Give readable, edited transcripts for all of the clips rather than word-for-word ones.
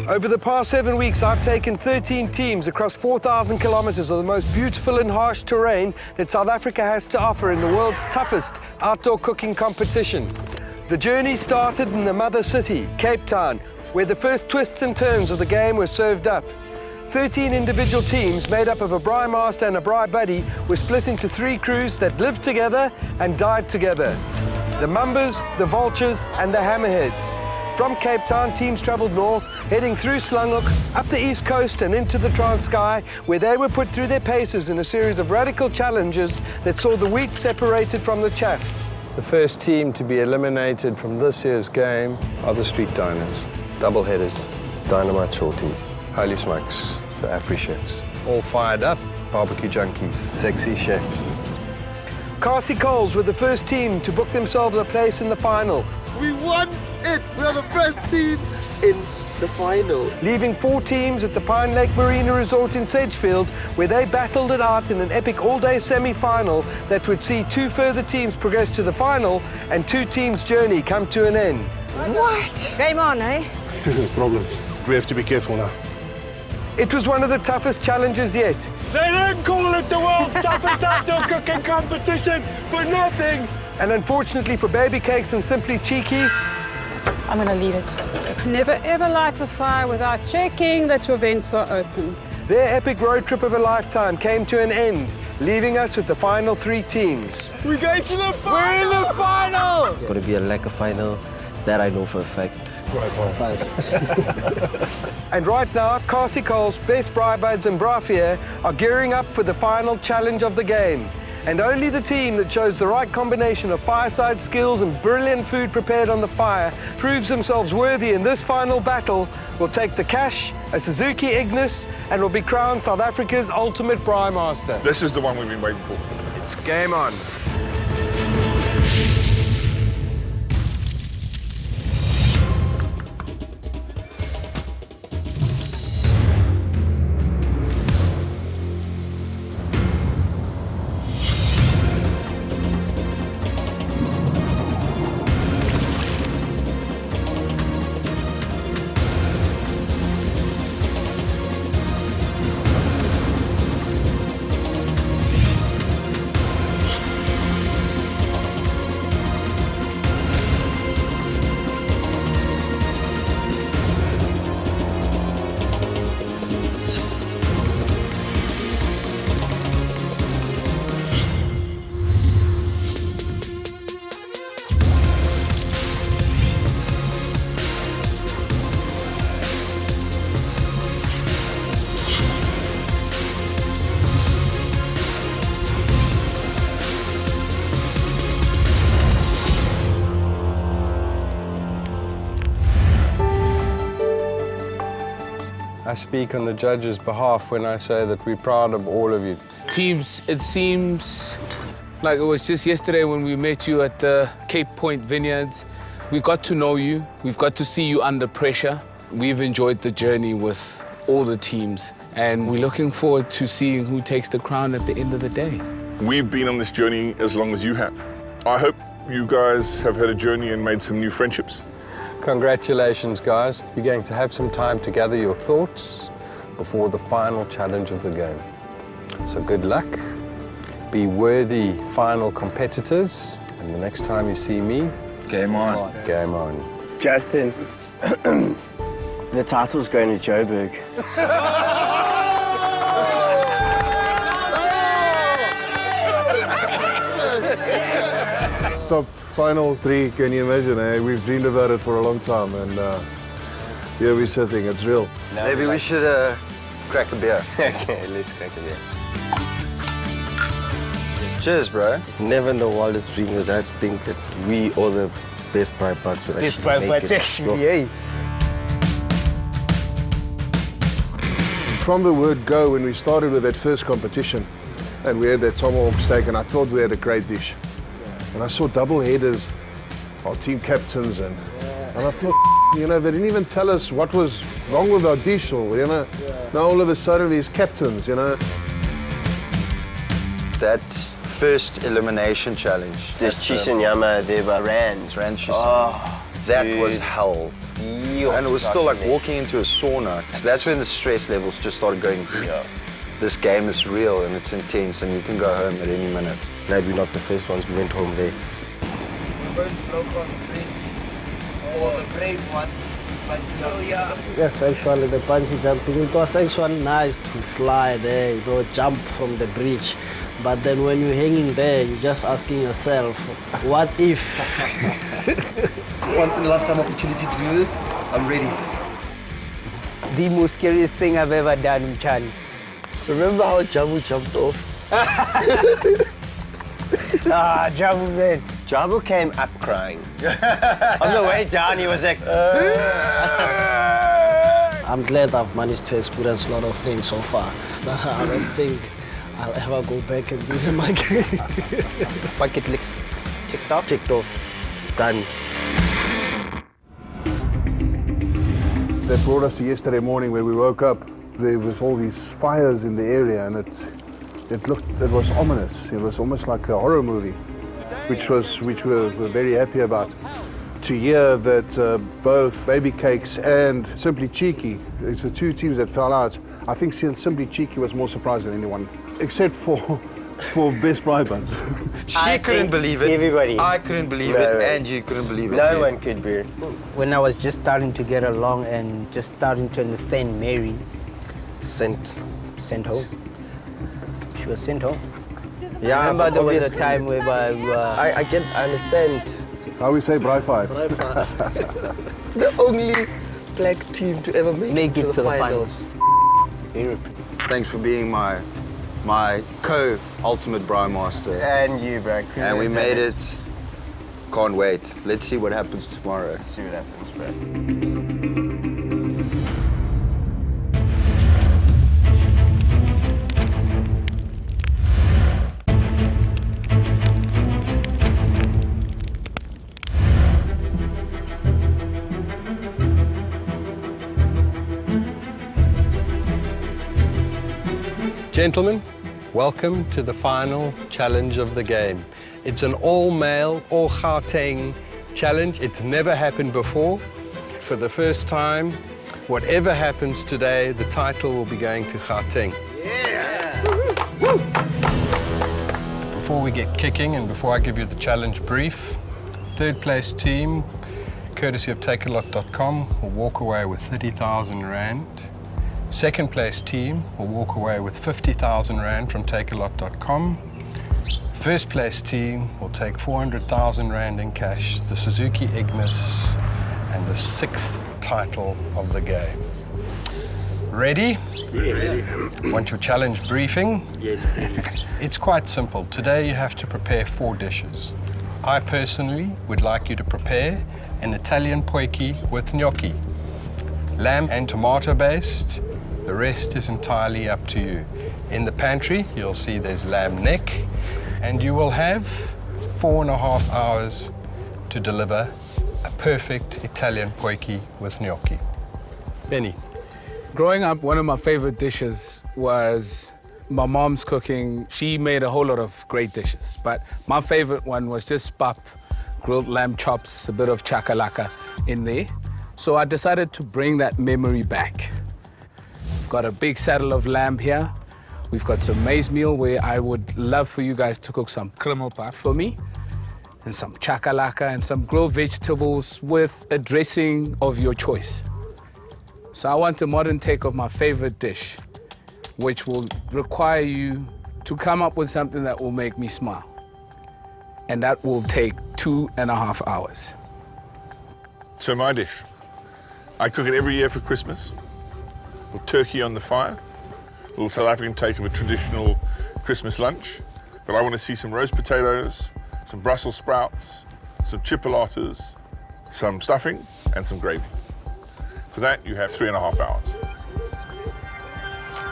Over the past 7 weeks, I've taken 13 teams across 4,000 kilometers of the most beautiful and harsh terrain that South Africa has to offer in the world's toughest outdoor cooking competition. The journey started in the mother city, Cape Town, where the first twists and turns of the game were served up. 13 individual teams made up of a BRAAI master and a BRAAI buddy were split into 3 crews that lived together and died together. The Mambas, the Vultures and the Hammerheads. From Cape Town, teams travelled north, heading through Slanghoek, up the east coast and into the Transkei, where they were put through their paces in a series of radical challenges that saw the wheat separated from the chaff. The first team to be eliminated from this year's game are the street diners, double headers, dynamite shorties, holy smokes, it's the Afri chefs, all fired up, barbecue junkies, sexy chefs. Kasi Coles were the first team to book themselves a place in the final. We won it! We are the first team in the final. Leaving 4 teams at the Pine Lake Marina Resort in Sedgefield, where they battled it out in an epic all-day semi-final that would see 2 further teams progress to the final and 2 teams' journey come to an end. What? Game on, eh? Problems. We have to be careful now. It was one of the toughest challenges yet. They didn't call it the world's toughest outdoor cooking competition for nothing. And unfortunately for Baby Cakes and Simply Cheeky, I'm going to leave it. Never ever light a fire without checking that your vents are open. their epic road trip of a lifetime came to an end, leaving us with the final 3 teams. We're going to the final! We're in the final! It's going to be a lacquer final, that I know for a fact. And right now, Kasi Coles, Best BRAAI Buds and BRAAI are gearing up for the final challenge of the game. And only the team that chose the right combination of fireside skills and brilliant food prepared on the fire proves themselves worthy in this final battle will take the cash, a Suzuki Ignis, and will be crowned South Africa's ultimate BRAAI Master. This is the one we've been waiting for. It's game on. I speak on the judges' behalf when I say that we're proud of all of you. Teams, it seems like it was just yesterday when we met you at the Cape Point Vineyards. We got to know you. We've got to see you under pressure. We've enjoyed the journey with all the teams, and we're looking forward to seeing who takes the crown at the end of the day. We've been on this journey as long as you have. I hope you guys have had a journey and made some new friendships. Congratulations, guys. You're going to have some time to gather your thoughts before the final challenge of the game. So good luck. Be worthy final competitors. And the next time you see me, Game on. game on. Justin, the title's going to Joburg. Top final 3, can you imagine? Eh? We've dreamed about it for a long time, and here we're sitting, it's real. Maybe we should crack a beer. Okay, let's crack a beer. Cheers, bro. Never in the wildest dream did I think that we all the best BRAAI buds would actually make it. Actually, From the word go, when we started with that first competition, and we had that tomahawk steak, and I thought we had a great dish. And I saw double headers, our team captains, and I thought, you know, they didn't even tell us what was wrong with our dish, or, you know. Now all of a sudden these captains, you know. That first elimination challenge. there's cheese and yama there, but Rand cheese. Oh, that was hell. feel. And it was still like walking into a sauna. That's when the stress levels just started going. Yeah. This game is real and it's intense and you can go home at any minute. Glad we're not the first ones. We went home there. We're going to Lowfront's Bridge for the brave ones. Yes, actually the bungee jumping, it was actually nice to fly there, you know, jump from the bridge. But then when you're hanging there, you're just asking yourself, what if? Once in a lifetime opportunity to do this, I'm ready. The most scariest thing I've ever done in Chani. Remember how Jabu jumped off? Jabu, man. Jabu came up crying. On the way down, he was like... I'm glad I've managed to experience a lot of things so far. I don't think I'll ever go back and do them again. Bucket list ticked off? Ticked off. Done. They brought us to yesterday morning where we woke up. There was all these fires in the area and it was ominous. It was almost like a horror movie, which we're very happy about. To hear that both Baby Cakes and Simply Cheeky, it's the two teams that fell out. I think Simply Cheeky was more surprised than anyone, except for Best BRAAI Buds. She couldn't believe it. Everybody. I couldn't believe it, and you couldn't believe it. No one could be. When I was just starting to get along and just starting to understand Mary. Sent home. She was sent home. Yeah, I remember there was a time where I understand. How we say BRAAI 5? The only black team to ever make it to the finals. Thanks for being my co-ultimate BRAAI Master. And you, bro. And we made it. Can't wait. Let's see what happens tomorrow. Let's see what happens, bro. Gentlemen, welcome to the final challenge of the game. It's an all-male, all-Gauteng challenge. It's never happened before. For the first time, whatever happens today, the title will be going to Gauteng. Yeah! Woo! Before we get kicking and before I give you the challenge brief, third place team, courtesy of takealot.com, will walk away with 30,000 Rand. Second place team will walk away with 50,000 Rand from takealot.com. First place team will take 400,000 Rand in cash, the Suzuki Ignis, and the 6th title of the game. Ready? Yes. Want your challenge briefing? Yes. It's quite simple. Today you have to prepare 4 dishes. I personally would like you to prepare an Italian poiki with gnocchi. Lamb and tomato based. The rest is entirely up to you. In the pantry, you'll see there's lamb neck, and you will have 4.5 hours to deliver a perfect Italian poiki with gnocchi. Benny. Growing up, one of my favorite dishes was my mom's cooking. She made a whole lot of great dishes, but my favorite one was just pap, grilled lamb chops, a bit of chakalaka in there. So I decided to bring that memory back. We've got a big saddle of lamb here. We've got some maize meal where I would love for you guys to cook some krummelpap for me, and some chakalaka and some grilled vegetables with a dressing of your choice. So I want a modern take of my favorite dish, which will require you to come up with something that will make me smile. And that will take 2.5 hours. So my dish, I cook it every year for Christmas, with turkey on the fire, a little South African take of a traditional Christmas lunch. But I want to see some roast potatoes, some Brussels sprouts, some chipolatas, some stuffing, and some gravy. For that, you have 3.5 hours.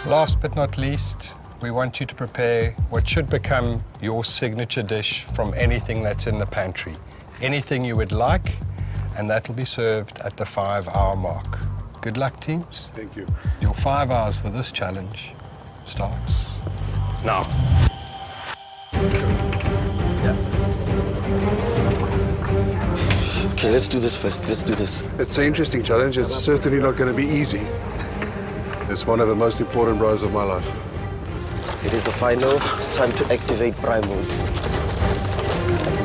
Last but not least, we want you to prepare what should become your signature dish from anything that's in the pantry. Anything you would like, and that will be served at the 5-hour mark. Good luck, teams. Thank you. Your 5 hours for this challenge starts now. Okay, let's do this first. Let's do this. It's an interesting challenge. It's certainly not going to be easy. It's one of the most important braais of my life. It is the final. Time to activate BRAAI mode.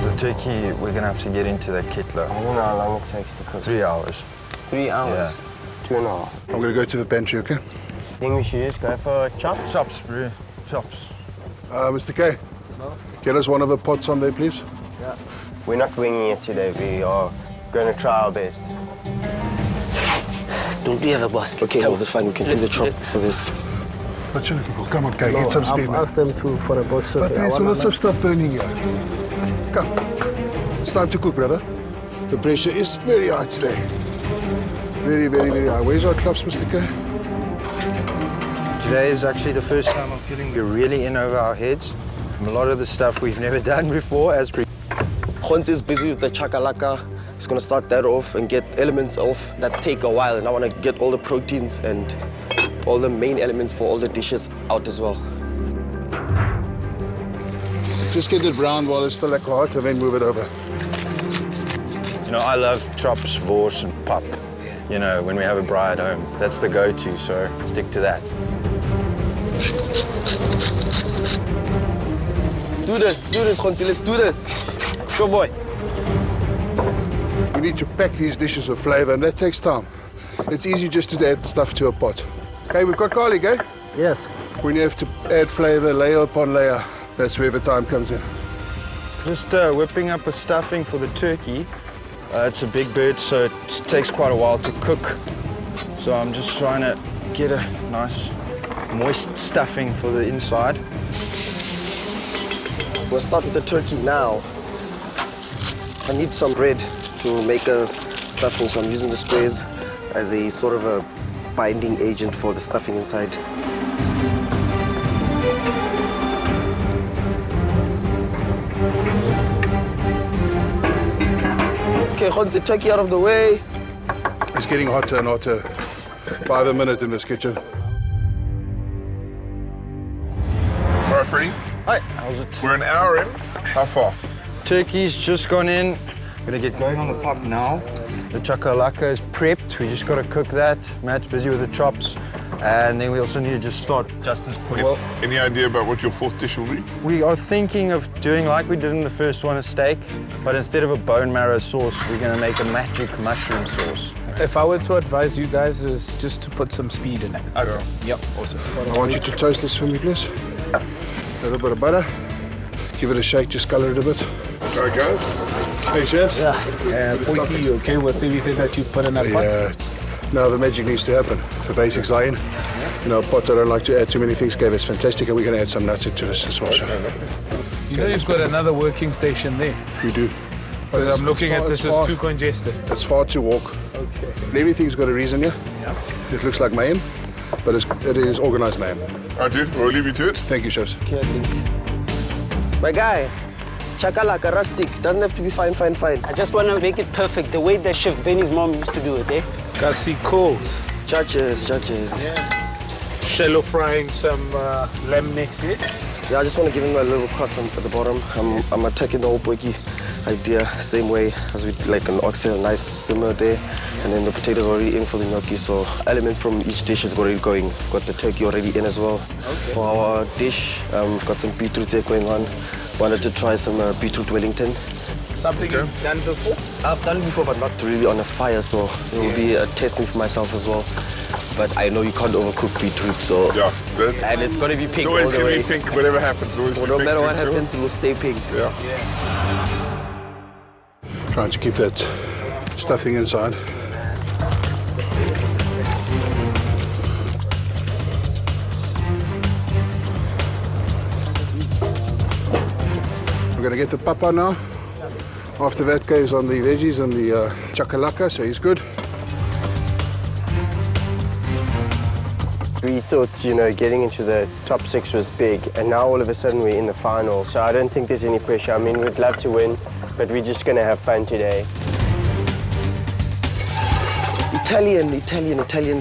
The turkey, we're going to have to get into that kettle. I don't know how long it takes to cook. 3 hours. 3 hours? Yeah. 2.5. I'm going to go to the pantry, okay? Think we should just go for chops? Chops, bro. Chops. Mr. K, get us one of the pots on there, please. Yeah. We're not winging it today. We are going to try our best. Don't we have a basket? Okay, no, that's fine. We can do the chop for this. What you looking for? Come on, K, get some speed, man. I've asked them for a box of... But there's lots of stuff burning here. Come. It's time to cook, brother. The pressure is very high today. Very, very, very high. Where's our gloves, Mr. K? Today is actually the first time I'm feeling we're really in over our heads. A lot of the stuff we've never done before as Hans is busy with the chakalaka. He's going to start that off and get elements off that take a while. And I want to get all the proteins and all the main elements for all the dishes out as well. Just get it brown while it's still like hot and then move it over. You know, I love chops, wors and pap. You know, when we have a braai at home, that's the go-to, so stick to that. Do this, Hansi, let's do this. Go, boy. We need to pack these dishes with flavor, and that takes time. It's easy just to add stuff to a pot. Okay, we've got garlic, eh? Yes. When you have to add flavor layer upon layer, that's where the time comes in. Just whipping up a stuffing for the turkey. It's a big bird, so it takes quite a while to cook. So I'm just trying to get a nice moist stuffing for the inside. We'll start with the turkey now. I need some bread to make a stuffing, so I'm using the squares as a sort of a binding agent for the stuffing inside. Okay, hold the turkey out of the way. It's getting hotter and hotter by the minute in this kitchen. All right, Freddie. Hi, how's it? We're an hour in. How far? Turkey's just gone in. Gonna get going on the pot now. The chakalaka is prepped. We just gotta cook that. Matt's busy with the chops. And then we also need to just start Justin's putting. Well, any idea about what your fourth dish will be? We are thinking of doing like we did in the first one, a steak, but instead of a bone marrow sauce, we're gonna make a magic mushroom sauce. If I were to advise you guys, is just to put some speed in it. Okay. Yep. Awesome. I want you to toast this for me, please. A little bit of butter. Give it a shake, just color it a bit. All right, guys. Hey, chefs. Yeah. Pointy, you okay with everything that you put in that pot? Yeah. No, the magic needs to happen. The basics are in. You know, pot, I don't like to add too many things. Gave us fantastic, and we're going to add some nuts into this as well. You know you've got another working station there. We do. Because I'm looking at this as too congested. It's far to walk. Okay. And everything's got a reason, yeah? Yeah. It looks like mayhem, but it is organized mayhem. All right, dude. We'll leave you to it. Thank you, chefs. Okay, I think. My guy, chakalaka, rustic. Doesn't have to be fine. I just want to make it perfect, the way that Chef Benny's mom used to do it, eh? Kasi coals. Judges. Yeah. Shallow frying some lamb necks here. Yeah, I just want to give him a little crust at the bottom. I'm attacking the whole poiki idea same way as we like an oxtail, nice simmer there. And then the potatoes already in for the gnocchi, so elements from each dish is already going. Got the turkey already in as well. Okay. For our dish, got some beetroot there going on. Wanted to try some beetroot Wellington. Something you've done before? I've done it before, but not really on a fire, so it will be a testing for myself as well. But I know you can't overcook beetroot, so... Yeah. And it's got to be pink all always the going way. to be pink, whatever happens. Always Well, be no pink, matter what sure. happens, it will stay pink. Yeah. Trying to keep that stuffing inside. We're going to get the papa now. After that goes on the veggies and the chakalaka, so he's good. We thought, you know, getting into the top 6 was big, and now all of a sudden we're in the final. So I don't think there's any pressure. I mean, we'd love to win, but we're just going to have fun today. Italian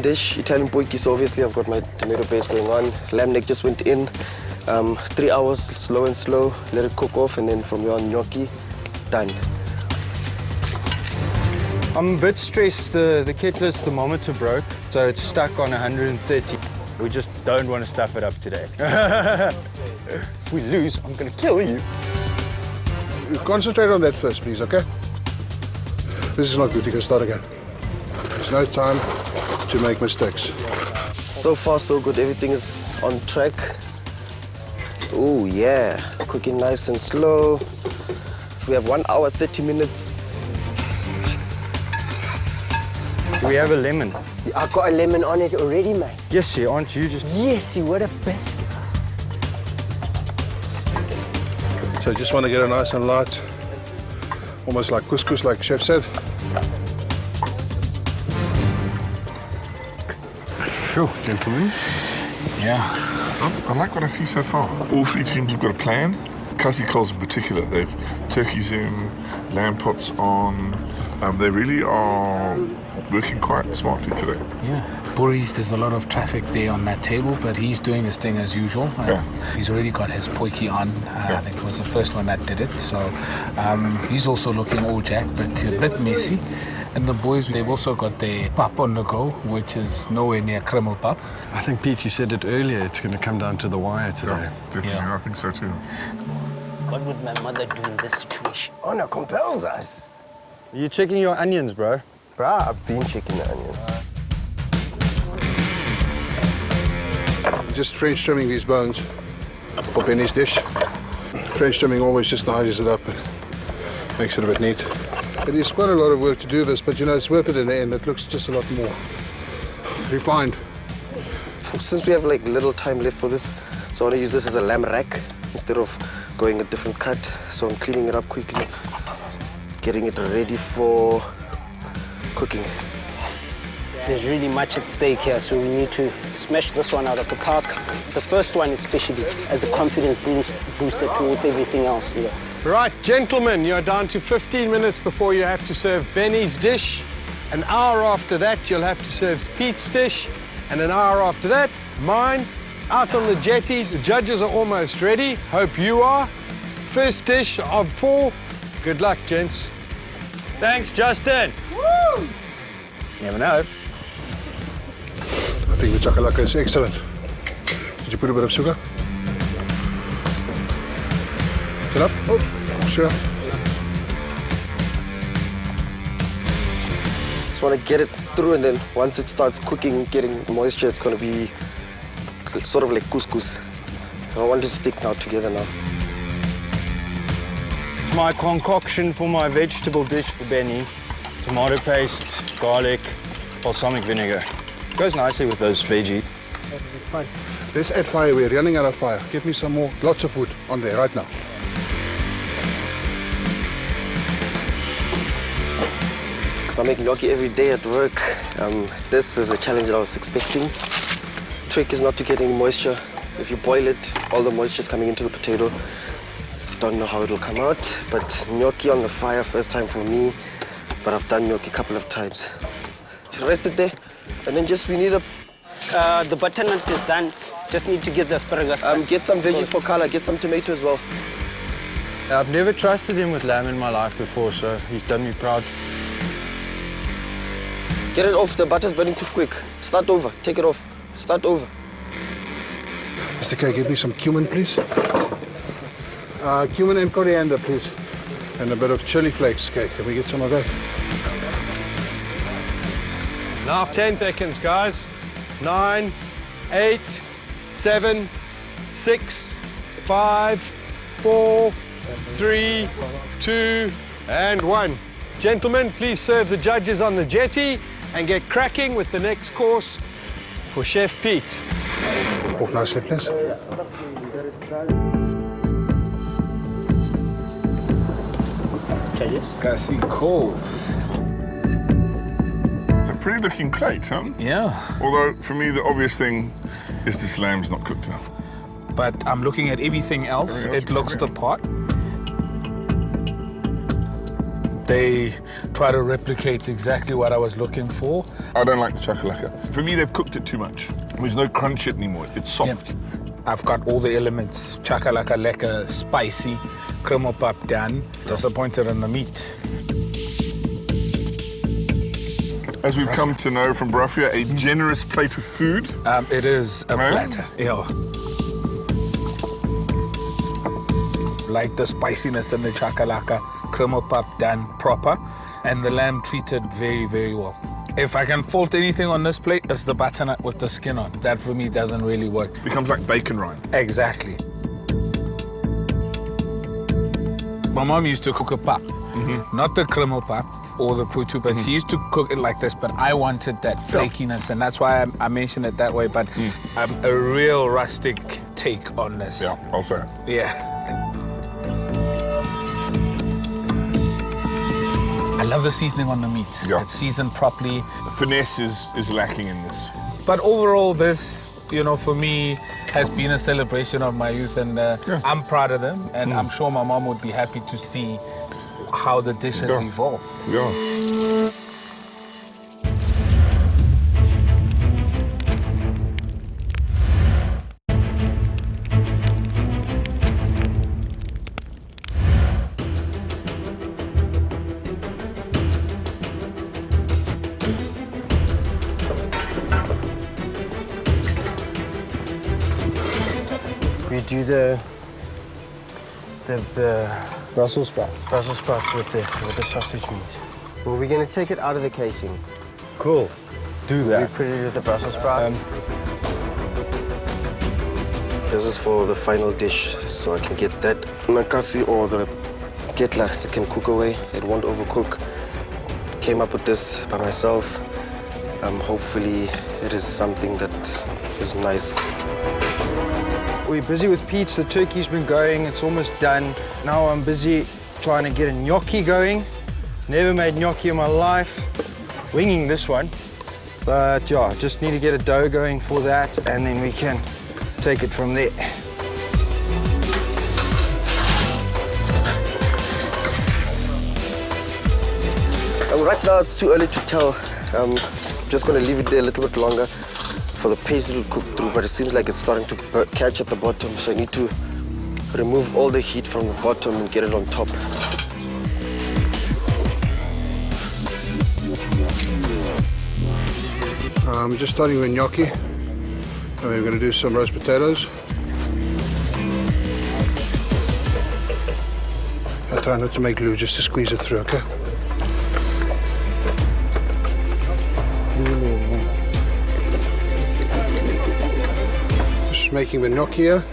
dish, Italian poiki. So obviously I've got my tomato paste going on. Lamb neck just went in. 3 hours, slow and slow. Let it cook off, and then from there on, gnocchi, done. I'm a bit stressed. The kettler's thermometer broke, so it's stuck on 130. We just don't want to stuff it up today. If we lose, I'm going to kill you. Concentrate on that first, please, okay? This is not good. You can start again. There's no time to make mistakes. So far, so good. Everything is on track. Oh, yeah. Cooking nice and slow. We have 1 hour, 30 minutes. We have a lemon. I got a lemon on it already, mate. Yes, aren't you just... Yes, what a biscuit. So just want to get it nice and light. Almost like couscous, like Chef said. Sure, gentlemen. Yeah. I like what I see so far. All three teams have got a plan. Kasi Coles in particular, they've turkeys in, lamb pots on. They really are working quite smartly today. Yeah. Boris, there's a lot of traffic there on that table, but he's doing his thing as usual. Yeah. He's already got his poiki on. I think it was the first one that did it. So he's also looking all jacked, but a bit messy. And the boys, they've also got their pap on the go, which is nowhere near krimmel pap. I think, Pete, you said it earlier, it's going to come down to the wire today. Yeah, definitely, I think so too. What would my mother do in this situation? Honor compels us. Are you checking your onions, bro? Bruh, I've been checking the onions. Just French trimming these bones for Benny's dish. French trimming always just tidies it up and makes it a bit neat. It is quite a lot of work to do this, but you know, it's worth it in the end. It looks just a lot more refined. Since we have like little time left for this, so I want to use this as a lamb rack instead of going a different cut. So I'm cleaning it up quickly, getting it ready for cooking. There's really much at stake here, so we need to smash this one out of the park. The first one especially as a confidence booster towards everything else. You know. Right, gentlemen, you're down to 15 minutes before you have to serve Benny's dish. An hour after that, you'll have to serve Pete's dish. And an hour after that, mine. Out on the jetty, the judges are almost ready. Hope you are. First dish of 4. Good luck, gents. Thanks, Justin. Woo! Never know. I think the chakalaka is excellent. Did you put a bit of sugar? Sit up. Oh, sure. Just want to get it through, and then once it starts cooking, getting moisture, it's going to be sort of like couscous. So I want to stick now together now. My concoction for my vegetable dish for Benny. Tomato paste, garlic, balsamic vinegar. Goes nicely with those veggies. Fine. Let's add fire. We're running out of fire. Get me some more, lots of wood on there right now. I make gnocchi every day at work. This is a challenge that I was expecting. Trick is not to get any moisture. If you boil it, all the moisture is coming into the potato. Don't know how it'll come out, but gnocchi on the fire, first time for me. But I've done gnocchi a couple of times. Rest it there, and then we need a... The butternut is done. Just need to get the asparagus. Get some veggies for color, get some tomato as well. I've never trusted him with lamb in my life before, so he's done me proud. Get it off, the butter's burning too quick. Start over, take it off, start over. Mr. K, give me some cumin, please. Cumin and coriander, please. And a bit of chili flakes, K. Can we get some of that? Now 10 seconds, guys. 9, 8, 7, 6, 5, 4, 3, 2, and 1. Gentlemen, please serve the judges on the jetty and get cracking with the next course for Chef Pete. Walk nicely, please. Kasi Coles. It's a pretty looking plate, huh? Yeah. Although, for me, the obvious thing is this lamb's not cooked enough. But I'm looking at everything else. It looks the part. They try to replicate exactly what I was looking for. I don't like the chakalaka. For me, they've cooked it too much. There's no crunch it anymore. It's soft. Yep. I've got all the elements. Chakalaka lekker, spicy, krimmel pap done. Disappointed in the meat. as we've come to know from Brafia, a generous plate of food. It is a platter. Yeah. Like the spiciness and the chakalaka, cream pap done proper, and the lamb treated very, very well. If I can fault anything on this plate, it's the butternut with the skin on. That for me doesn't really work. Becomes like bacon rind. Exactly. My mom used to cook a pap, not the cream pap or the putu, but she used to cook it like this, but I wanted that flakiness, and that's why I mentioned it that way, but a real rustic take on this. Yeah, I'll say it. Yeah. I love the seasoning on the meat. Yeah. It's seasoned properly. The finesse is lacking in this. But overall, this, you know, for me, has been a celebration of my youth, and I'm proud of them, and I'm sure my mom would be happy to see how the dish has evolved. Yeah. We do the Brussels sprouts. Brussels sprouts with the sausage meat. Well, we're gonna take it out of the casing. Cool. Do We that. put it with the Brussels sprouts. This is for the final dish, so I can get that nakasi or the ketla. It can cook away. It won't overcook. Came up with this by myself. Hopefully, it is something that is nice. We're busy with Pete's. The turkey's been going. It's almost done. Now I'm busy trying to get a gnocchi going. Never made gnocchi in my life. Winging this one. But yeah, just need to get a dough going for that, and then we can take it from there. Right now, it's too early to tell. I'm just going to leave it there a little bit longer for the paste to cook through, but it seems like it's starting to catch at the bottom, so I need to remove all the heat from the bottom and get it on top. I'm just starting with gnocchi, and we're going to do some roast potatoes. I try not to make glue, just to squeeze it through, okay? Just making the gnocchi here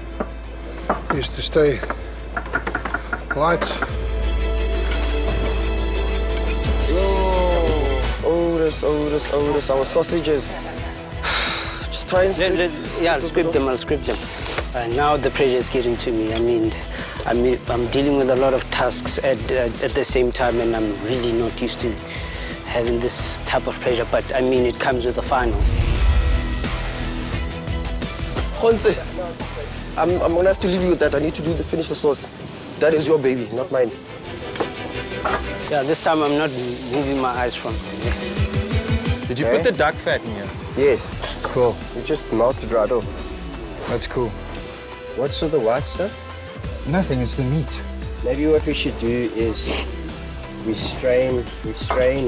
is to stay light. Our sausages. Just try and Yeah, I'll script them. Now the pressure is getting to me. I'm dealing with a lot of tasks at the same time, and I'm really not used to having this type of pressure, but I mean, it comes with the final. Honse, I'm gonna have to leave you with that. I need to finish the sauce. That is your baby, not mine. Yeah, this time I'm not moving my eyes from it. Did you put the duck fat in here? Yes. Cool. We just melted right off. That's cool. What's with the white stuff? Nothing, it's the meat. Maybe what we should do is we strain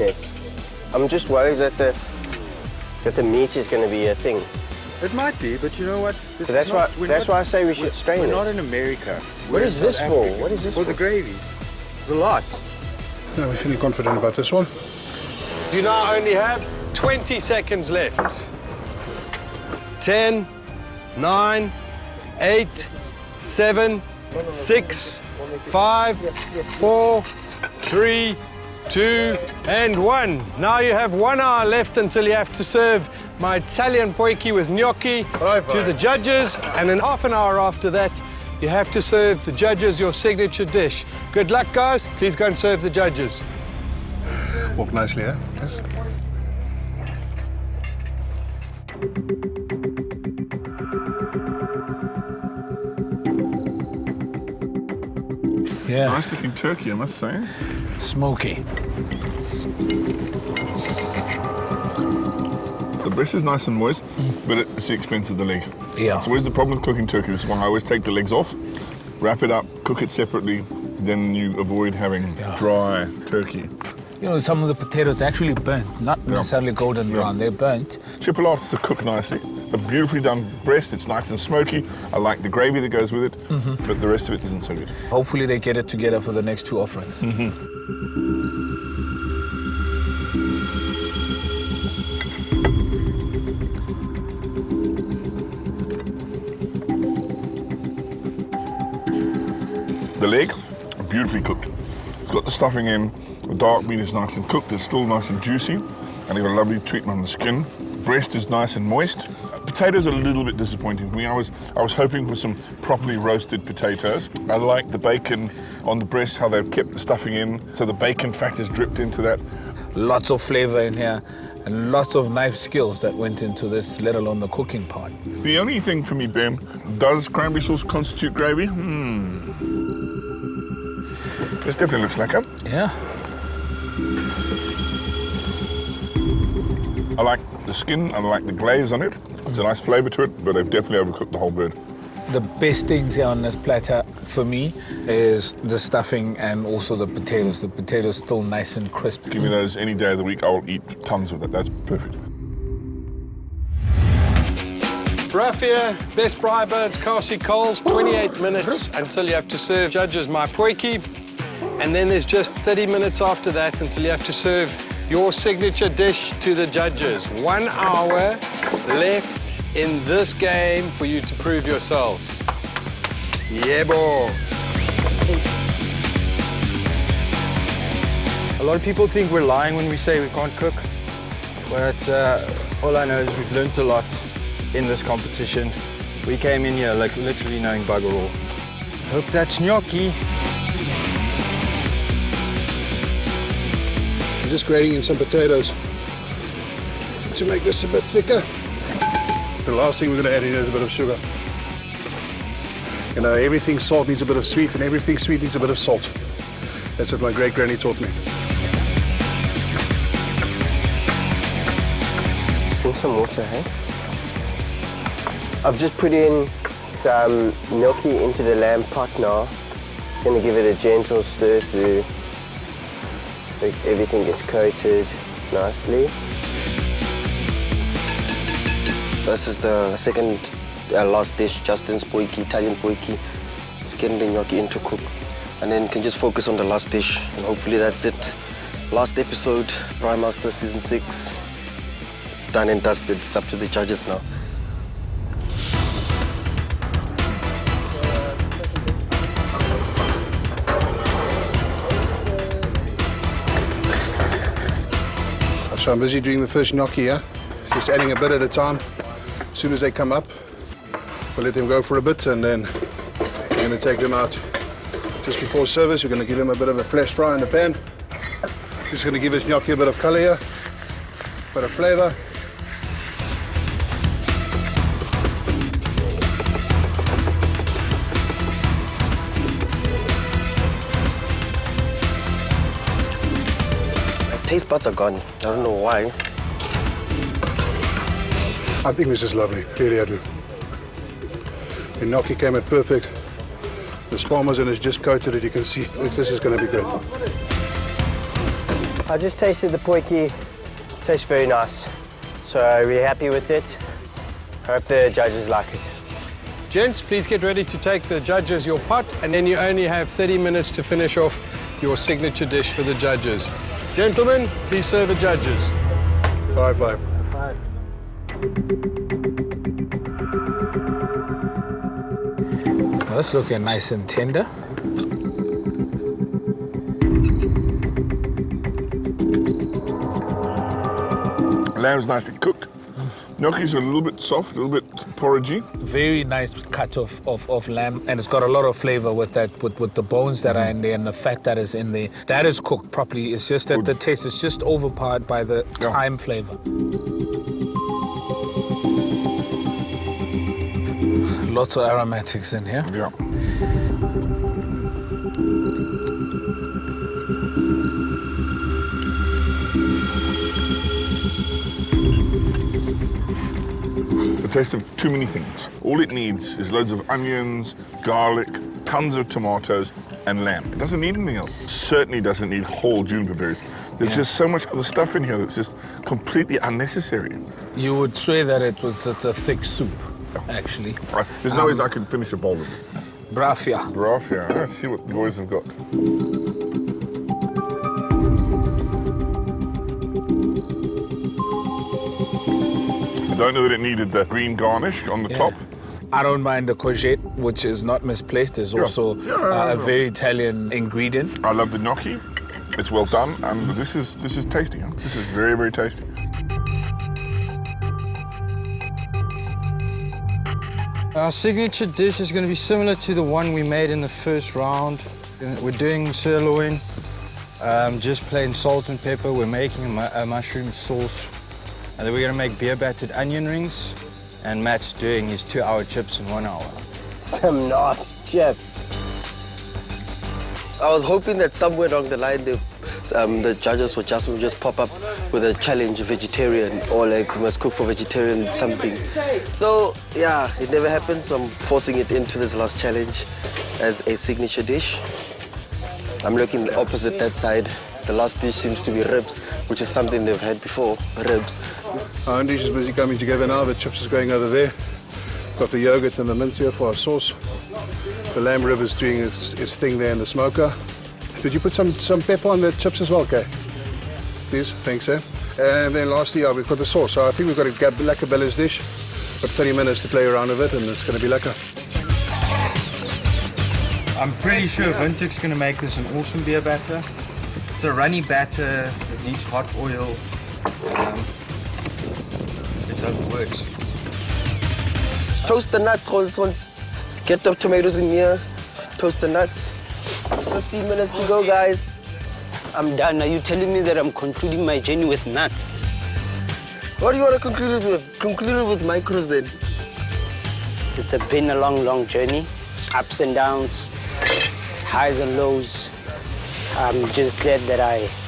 it. I'm just worried that the meat is going to be a thing. It might be, but you know what? So that's why I say we should strain it. We're not in America. What is this for? What is this for? For The gravy. It's a lot. Now we're feeling confident about this one. You now only have 20 seconds left. 10, 9, 8, 7, 6, 5, 4, 3, 2, and 1. Now you have 1 hour left until you have to serve my Italian poiki with gnocchi to the judges, and in half an hour after that, you have to serve the judges your signature dish. Good luck, guys. Please go and serve the judges. Walk nicely, eh? Yes. Yeah. Nice looking turkey, I must say. Smoky. The breast is nice and moist, but it's the expense of the leg. Yeah. So where's the problem with cooking turkey? This is why I always take the legs off, wrap it up, cook it separately, then you avoid having dry turkey. You know, some of the potatoes are actually burnt, not necessarily golden brown, they're burnt. Chipolatas are cooked nicely. A beautifully done breast, it's nice and smoky. I like the gravy that goes with it, but the rest of it isn't so good. Hopefully they get it together for the next 2 offerings. The leg, beautifully cooked. It's got the stuffing in, the dark meat is nice and cooked, it's still nice and juicy, and you've got a lovely treatment on the skin. Breast is nice and moist. Potatoes are a little bit disappointing for me. I was hoping for some properly roasted potatoes. I like the bacon on the breast, how they've kept the stuffing in, so the bacon fat has dripped into that. Lots of flavor in here, and lots of knife skills that went into this, let alone the cooking part. The only thing for me, Ben, does cranberry sauce constitute gravy? This definitely looks like it. Yeah. I like the skin and I like the glaze on it. There's a nice flavour to it, but they've definitely overcooked the whole bird. The best things here on this platter for me is the stuffing and also the potatoes. The potatoes still nice and crisp. Give me those any day of the week, I'll eat tons of it. That's perfect. Raffia, best BRAAI birds, Kasi Coles, 28 minutes until you have to serve judges my potjie. And then there's just 30 minutes after that until you have to serve your signature dish to the judges. 1 hour left in this game for you to prove yourselves. Yeah, boy. A lot of people think we're lying when we say we can't cook, but all I know is we've learned a lot in this competition. We came in here like literally knowing bugger all. Hope that's gnocchi. I'm just grating in some potatoes to make this a bit thicker. The last thing we're going to add in is a bit of sugar. You know, everything salt needs a bit of sweet, and everything sweet needs a bit of salt. That's what my great granny taught me. Drink some water, hey? I've just put in some gnocchi into the lamb pot now. Gonna give it a gentle stir through. So everything gets coated nicely. This is the second last dish, Justin's potjie, Italian potjie. Just getting the gnocchi in to cook. And then you can just focus on the last dish, and hopefully that's it. Last episode, BRAAI Master Season 6. It's done and dusted. It's up to the judges now. So I'm busy doing the first gnocchi here, just adding a bit at a time. As soon as they come up, we'll let them go for a bit, and then we're going to take them out. Just before service, we're going to give them a bit of a flash fry in the pan. Just going to give this gnocchi a bit of colour here, a bit of flavour. Taste buds are gone. I don't know why. I think this is lovely, really I do. The gnocchi came out perfect. The parmesan is just coated it, you can see. This is going to be great. I just tasted the potjie. Tastes very nice. So we're happy with it. Hope the judges like it. Gents, please get ready to take the judges your pot, and then you only have 30 minutes to finish off your signature dish for the judges. Gentlemen, please serve the judges. High five. That's looking nice and tender. Lamb's nicely cooked. Gnocchis are a little bit soft, a little bit porridgey. Very nice cut of lamb, and it's got a lot of flavor with that, with the bones that are in there and the fat that is in there. That is cooked properly. It's just that the taste is just overpowered by the thyme flavor. Lots of aromatics in here. Yeah. The taste of too many things. All it needs is loads of onions, garlic, tons of tomatoes, and lamb. It doesn't need anything else. It certainly doesn't need whole juniper berries. There's just so much other stuff in here that's just completely unnecessary. You would swear that it's a thick soup, actually. Right. There's no ways I can finish a bowl of it. Braafia. Braafia. Let's see what the boys have got. I don't know that it needed the green garnish on the top. I don't mind the courgette, which is not misplaced. There's also a very Italian ingredient. I love the gnocchi. It's well done, and this is tasty. Huh? This is very, very tasty. Our signature dish is going to be similar to the one we made in the first round. We're doing sirloin, just plain salt and pepper. We're making a mushroom sauce, and then we're going to make beer battered onion rings. And Matt's doing his 2-hour chips in 1 hour. Some nice chips. I was hoping that somewhere along the line the judges would just pop up with a challenge, vegetarian, or like we must cook for vegetarian something. So yeah, it never happened, so I'm forcing it into this last challenge as a signature dish. I'm looking the opposite that side. The last dish seems to be ribs, which is something they've had before, ribs. Our dish is busy coming together now. The chips is going over there. Got the yogurt and the mint here for our sauce. The lamb rib is doing its thing there in the smoker. Did you put some pepper on the chips as well, Kay? Please, thanks, eh? And then lastly, we've got the sauce. So I think we've got a lekker Bella's dish. Got 30 minutes to play around with it, and it's going to be lekker. I'm pretty sure Vintuk's going to make this an awesome beer batter. It's a runny batter, it needs hot oil. Let's hope it works. Toast the nuts, once. Get the tomatoes in here, toast the nuts. 15 minutes to go, guys. I'm done. Are you telling me that I'm concluding my journey with nuts? What do you want to conclude it with? Conclude it with micros then. It's been a long, long journey. Ups and downs, highs and lows. I'm just glad that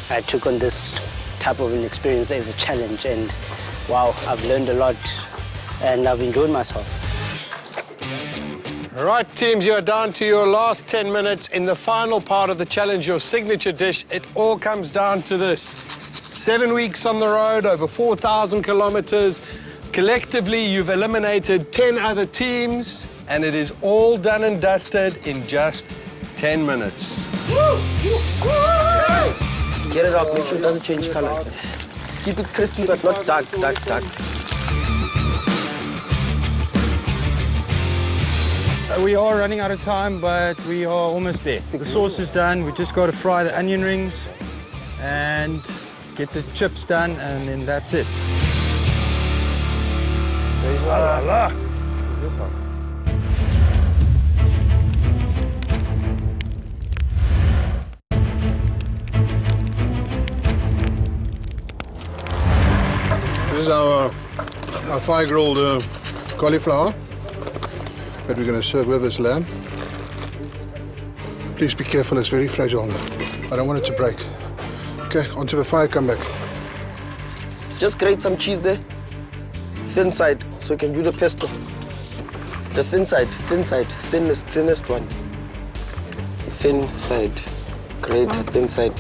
I took on this type of an experience as a challenge, and wow, I've learned a lot and I've enjoyed myself. All right, teams, you're down to your last 10 minutes. In the final part of the challenge, your signature dish, it all comes down to this. 7 weeks on the road, over 4,000 kilometers. Collectively, you've eliminated 10 other teams, and it is all done and dusted in just 10 minutes. Get it up, make sure it doesn't change color. Keep it crispy, but not dark. We are running out of time, but we are almost there. The sauce is done. We just got to fry the onion rings and get the chips done, and then that's it. What's this one? This is our fire-grilled cauliflower that we're going to serve with this lamb. Please be careful, it's very fragile now. I don't want it to break. Okay, onto the fire, come back. Just grate some cheese there. Thin side, so we can do the pesto. The thin side, thinnest one. Thin side, grate thin side.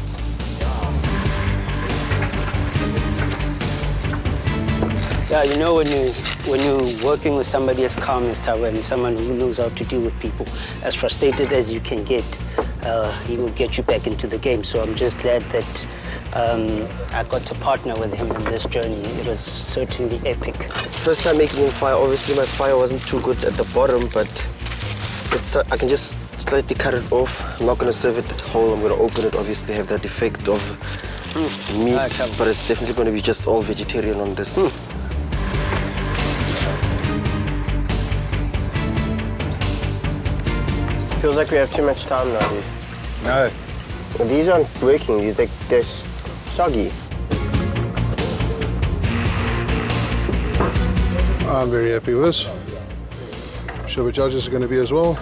Yeah, you know, when you're working with somebody as calm as Tawa and someone who knows how to deal with people, as frustrated as you can get, he will get you back into the game. So I'm just glad that I got to partner with him on this journey. It was certainly epic. First time making a fire, obviously my fire wasn't too good at the bottom, but I can just slightly cut it off. I'm not going to serve it whole. I'm going to open it, obviously have that effect of meat, but it's definitely going to be just all vegetarian on this. Feels like we have too much time now, dude. No. Well, these aren't working. They're soggy. I'm very happy with this. I'm sure the judges are going to be as well.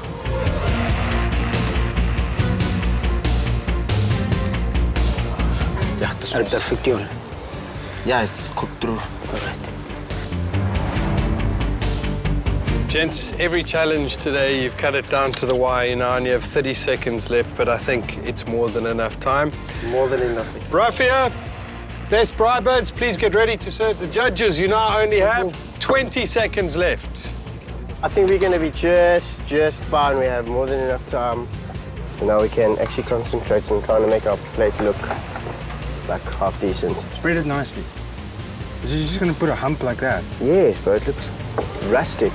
Yeah, this one's perfect. Yeah, it's cooked through. All right. Gents, every challenge today, you've cut it down to the wire now, and you have 30 seconds left, but I think it's more than enough time. More than enough. Rafia, best BRAAI birds, please get ready to serve the judges. You now only have 20 seconds left. I think we're going to be just fine. We have more than enough time. So now we can actually concentrate on trying to make our plate look like half decent. Spread it nicely. Is it just going to put a hump like that? Yes, but it looks rustic.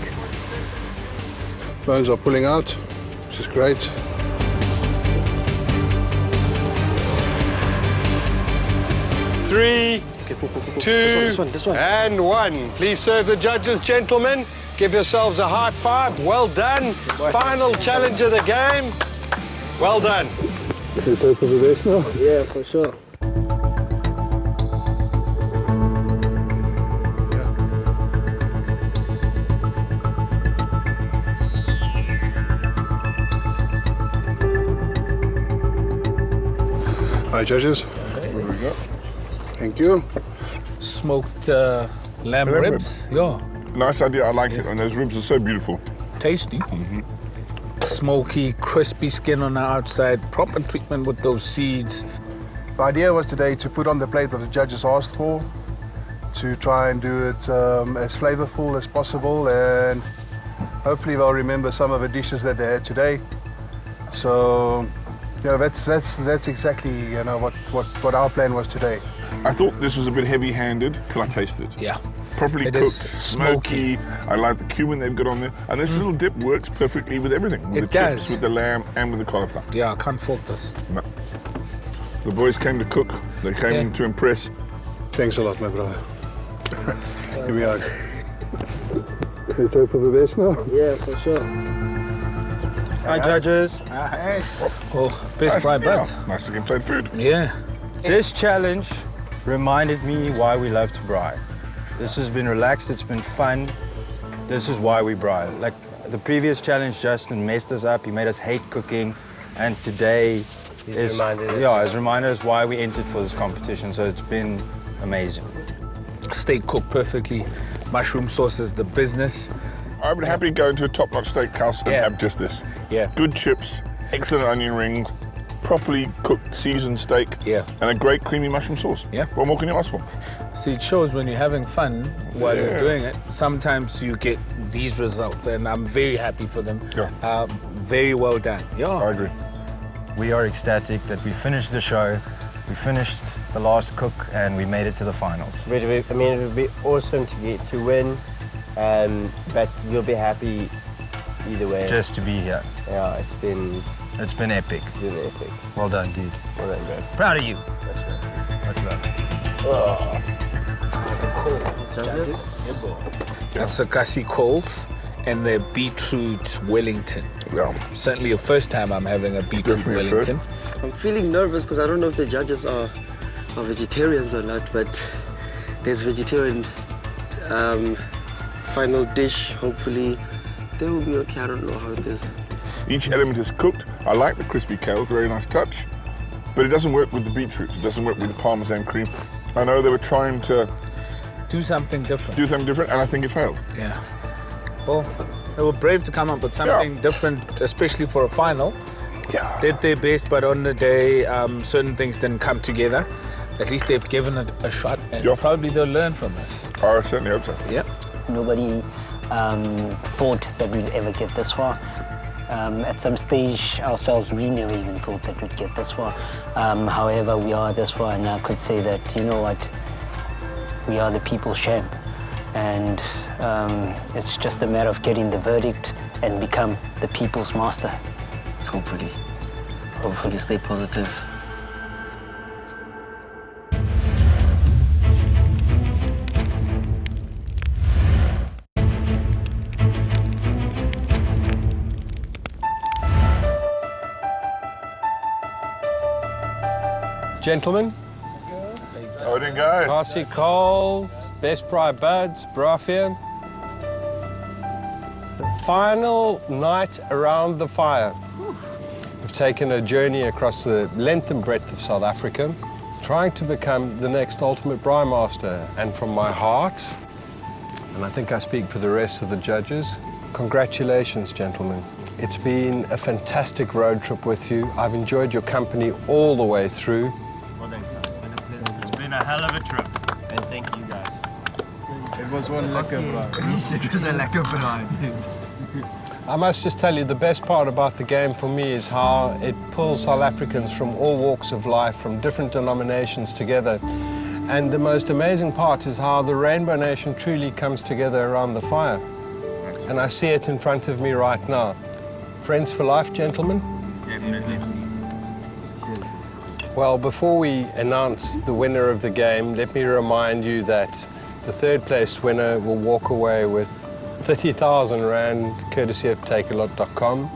Bones are pulling out, which is great. Three, two, this one. and 1. Please serve the judges, gentlemen. Give yourselves a high five. Well done. Final challenge of the game. Well done. Can you play for the best now? Yeah, for sure. Hi, judges. Here we go. Thank you. Smoked lamb ribs. Yeah. Nice idea, I like it, and those ribs are so beautiful. Tasty. Smoky, crispy skin on the outside, proper treatment with those seeds. The idea was today to put on the plate what the judges asked for, to try and do it as flavorful as possible, and hopefully they'll remember some of the dishes that they had today. So, you know, that's exactly, you know, what our plan was today. I thought this was a bit heavy-handed till I tasted it. Yeah. Properly It cooked, is smoky. I like the cumin they've got on there, and this little dip works perfectly with everything. With It the chips, does. with the lamb, and with the cauliflower. Yeah, I can't fault this. No. The boys came to cook. They came to impress. Thanks a lot, my brother. Here we are. Can you play for the best now? Yeah, for sure. Hi, judges. Oh, best BRAAI birds. Nice to get played food. Yeah. This challenge reminded me why we love to BRAAI. This has been relaxed, it's been fun. This is why we BRAAI. Like the previous challenge, Justin messed us up, he made us hate cooking, and today has reminded us why we entered for this competition, so it's been amazing. Steak cooked perfectly. Mushroom sauce is the business. I would happily go into a top-notch steakhouse and have just this. Yeah. Good chips, excellent onion rings, properly cooked seasoned steak, Yeah. and a great creamy mushroom sauce. Yeah. What more can you ask for? See, it shows when you're having fun while you're doing it, sometimes you get these results, and I'm very happy for them. Yeah. Very well done. Yeah. I agree. We are ecstatic that we finished the show, we finished the last cook, and we made it to the finals. I mean, it would be awesome to win, but you'll be happy either way. Just to be here. Yeah, it's been epic. It's been epic. Well done, dude. Well done, bro. Proud of you. Much love. That's the Cassie Coles and the beetroot Wellington. Yeah. Certainly the first time I'm having a beetroot Definitely a Wellington. I'm feeling nervous because I don't know if the judges are vegetarians or not, but there's vegetarian final dish. Hopefully they will be okay. I don't know how it is. Each element is cooked. I like the crispy kale, very nice touch. But it doesn't work with the beetroot. It doesn't work with the Parmesan cream. I know they were trying to do something different, and I think it failed. Yeah. Well, they were brave to come up with something different, especially for a final. Yeah. Did their best, but on the day, certain things didn't come together. At least they've given it a shot, and probably they'll learn from this. I certainly hope so. Yeah. Nobody thought that we'd ever get this far. At some stage ourselves, we never even thought that we'd get this far. However, we are this far, and I could say that, you know what, we are the people's champ. And it's just a matter of getting the verdict and become the people's master. Hopefully. Hopefully stay positive. Gentlemen. How do you guys? Cassie Coles, best BRAAI birds, Rafia. The final night around the fire. We've taken a journey across the length and breadth of South Africa, trying to become the next ultimate BRAAI master. And from my heart, and I think I speak for the rest of the judges, Congratulations, gentlemen. It's been a fantastic road trip with you. I've enjoyed your company all the way through. Well, thanks, guys. It's been a hell of a trip, and thank you guys. It was one lekker braai. It was a lekker braai. I must just tell you, the best part about the game for me is how it pulls South Africans from all walks of life, from different denominations together. And the most amazing part is how the Rainbow Nation truly comes together around the fire. And I see it in front of me right now. Friends for life, gentlemen? Definitely. Well, before we announce the winner of the game, let me remind you that the third-placed winner will walk away with 30,000 Rand, courtesy of takealot.com.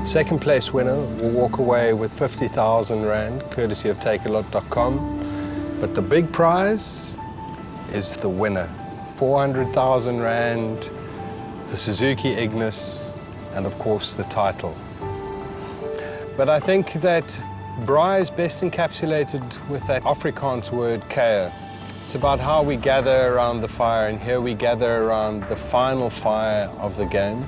Second-place winner will walk away with 50,000 Rand, courtesy of takealot.com. But the big prize is the winner. 400,000 Rand, the Suzuki Ignis, and of course the title. But I think that BRAAI is best encapsulated with that Afrikaans word, kaya. It's about how we gather around the fire, and here we gather around the final fire of the game.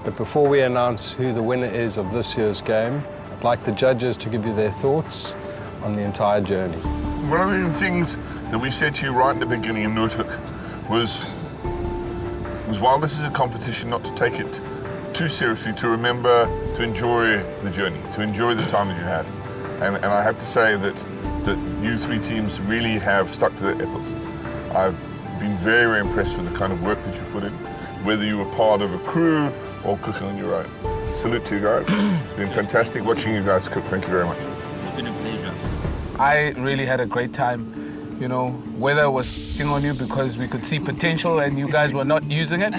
But before we announce who the winner is of this year's game, I'd like the judges to give you their thoughts on the entire journey. One of the things that we said to you right in the beginning in Noordhoek was while this is a competition, not to take it too seriously, to remember to enjoy the journey, to enjoy the time that you had. And I have to say that you three teams really have stuck to their apples. I've been very, very impressed with the kind of work that you put in, whether you were part of a crew or cooking on your own. Salute to you guys. It's been fantastic watching you guys cook. Thank you very much. It's been a pleasure. I really had a great time. You know, weather was sitting on you because we could see potential and you guys were not using it.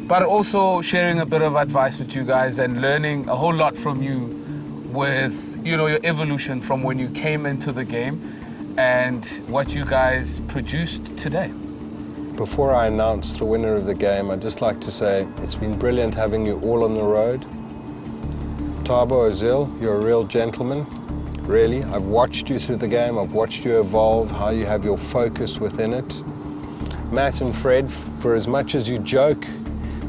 But also sharing a bit of advice with you guys and learning a whole lot from you with, you know, your evolution from when you came into the game and what you guys produced today. Before I announce the winner of the game, I'd just like to say it's been brilliant having you all on the road. Thabo Ozil, you're a real gentleman. Really, I've watched you through the game, I've watched you evolve, how you have your focus within it. Matt and Fred, for as much as you joke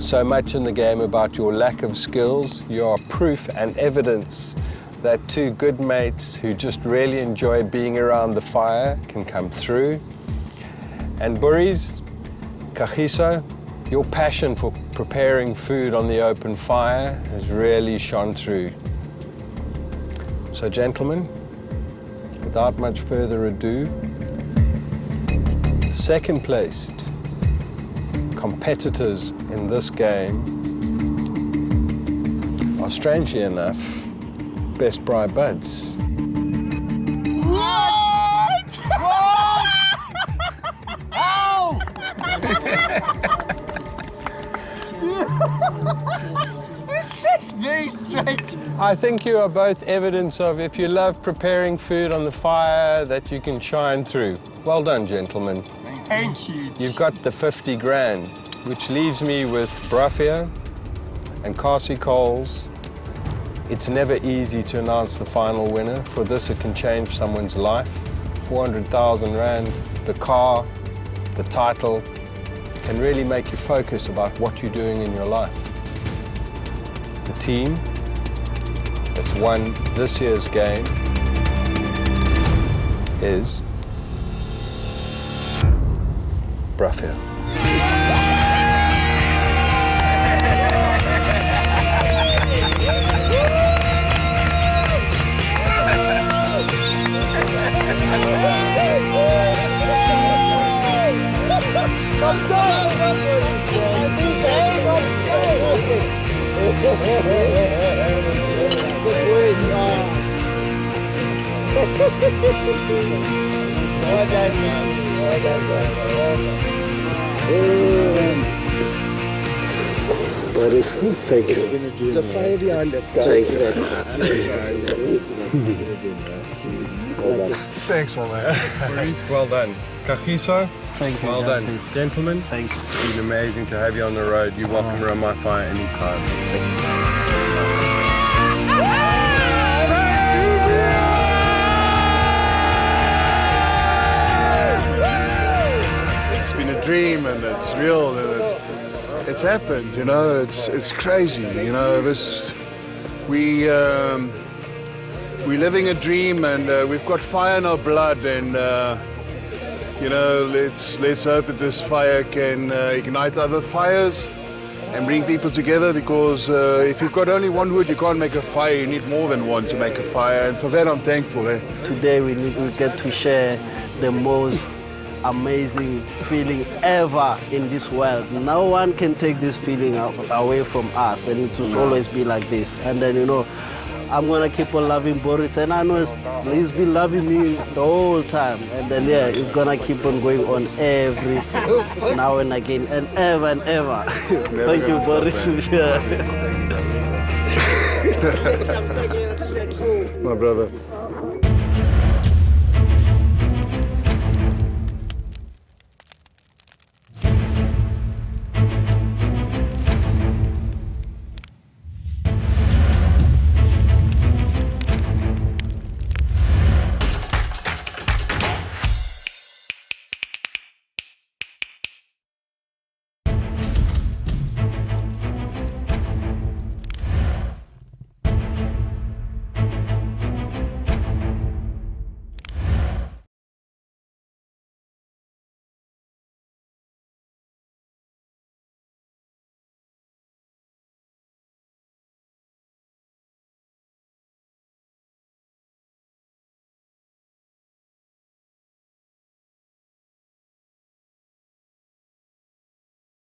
so much in the game about your lack of skills, you are proof and evidence that two good mates who just really enjoy being around the fire can come through. And Boris, Kagiso, your passion for preparing food on the open fire has really shone through. So gentlemen, without much further ado, second placed competitors in this game are, strangely enough, best BRAAI buds. What? Ow! This is very strange. I think you are both evidence of, if you love preparing food on the fire, that you can shine through. Well done, gentlemen. Thank you. You've got the 50 grand, which leaves me with Brafia and Kasi Coles. It's never easy to announce the final winner. For this, it can change someone's life. 400,000 Rand, the car, the title, can really make you focus about what you're doing in your life. The team that's won this year's game is Brafia. Buddies, thank you. There's a fire behind that guy. Thanks, my man. Maurice, well done. Kagiso, Thank you. well guys. done. Gentlemen, Thanks. it's been amazing to have you on the road. You're welcome around my fire anytime. It's been a dream and it's real and it's happened, you know, it's crazy, you know, we're living a dream, and we've got fire in our blood, and you know, let's hope that this fire can ignite other fires and bring people together, because if you've got only one wood, you can't make a fire. You need more than one to make a fire, and for that I'm thankful. Today we get to share the most amazing feeling ever in this world. No one can take this feeling away from us, and it will always be like this. And then, you know, I'm gonna keep on loving Boris, and I know he's been loving me the whole time. And then, yeah, it's gonna keep on going on every now and again, and ever and ever. Thank you, Boris. My brother.